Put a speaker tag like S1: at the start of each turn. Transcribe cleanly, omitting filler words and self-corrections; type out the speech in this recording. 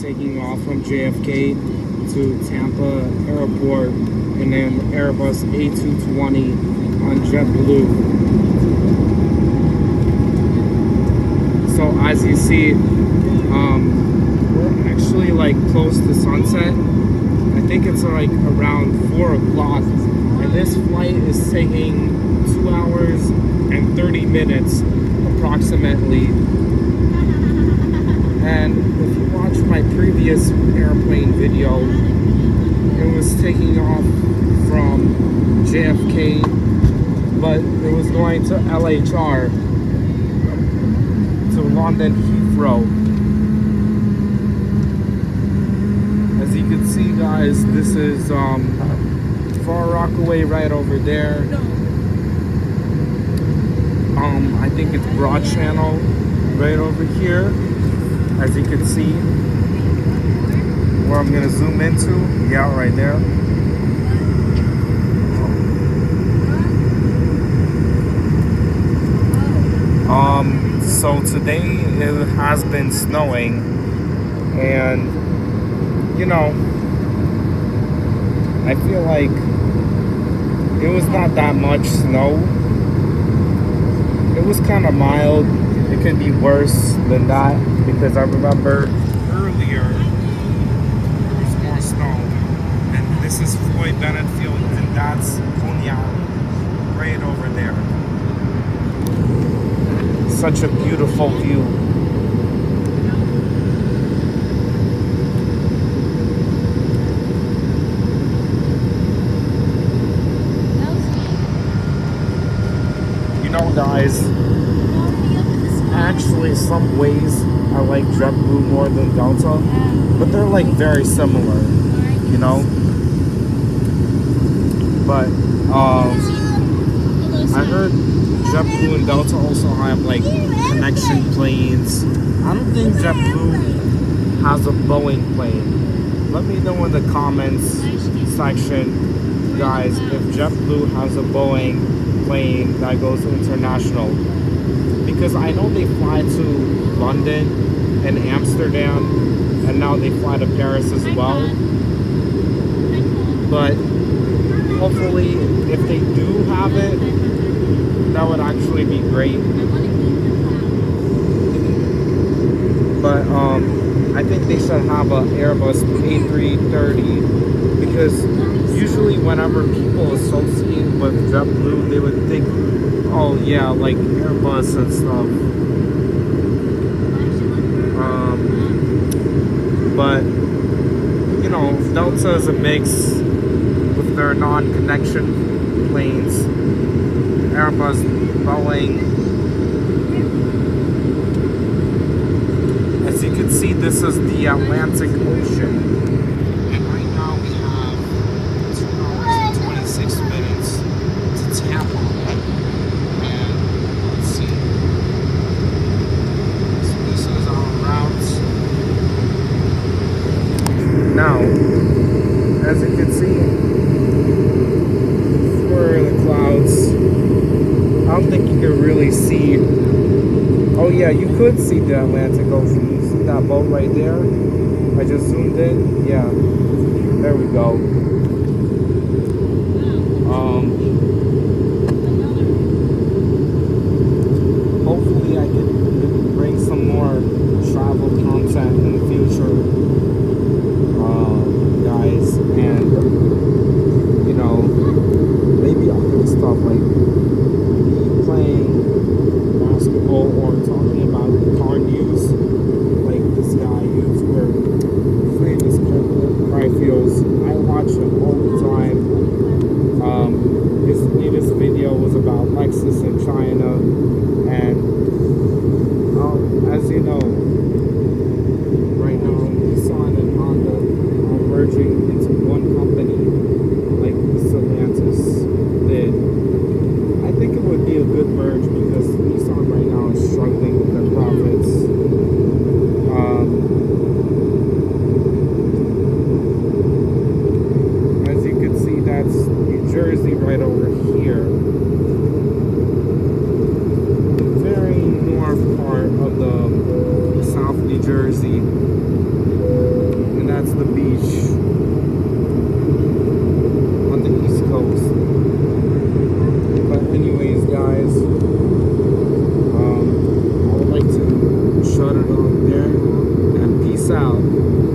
S1: taking off from JFK to Tampa Airport, and then Airbus a220 on JetBlue. So as you see, we're actually like close to sunset. I think it's like around 4 o'clock, and this flight is taking 2 hours and 30 minutes approximately. And if you watch my previous airplane video, it was taking off from JFK, but it was going to LHR, to London Heathrow. As you can see, guys, this is Far Rockaway right over there. I think it's Broad Channel right over here, as you can see, where I'm gonna zoom into. Yeah, right there. So today it has been snowing, and you know, I feel like it was not that much snow. It was kind of mild. It could be worse than that, because I remember earlier there was more snow. And this is Floyd Bennett Field, and that's Coney Island right over there. Such a beautiful view. You know, guys, actually some ways I like JetBlue more than Delta, but they're like very similar, you know. But I heard JetBlue and Delta also have like connection planes. I don't think JetBlue has a Boeing plane. Let me know in the comments section, guys, if JetBlue has a Boeing plane that goes international. Because I know they fly to London and Amsterdam, and now they fly to Paris as well. But hopefully, if they do have it, that would actually be great. But I think they should have an Airbus A330, because usually whenever people associate with JetBlue, they would think, oh yeah, like Airbus and stuff. But you know, Delta is a mix with their non-connection planes. Airbus, Boeing. As you can see, this is the Atlantic Ocean. And right now we have 2 hours and 26 minutes to Tampa. And let's see. So this is our route. Now, as you can see, where are the clouds? I don't think you can really see. Oh yeah, you could see the Atlantic Ocean. You see that boat right there? I just zoomed in. Yeah, there we go. Hopefully I can bring some more travel content in the future, guys, and you know, maybe other stuff like playing basketball or talking about car news, like this guy, YouTuber, famous Cryfields. I watch him. Delta.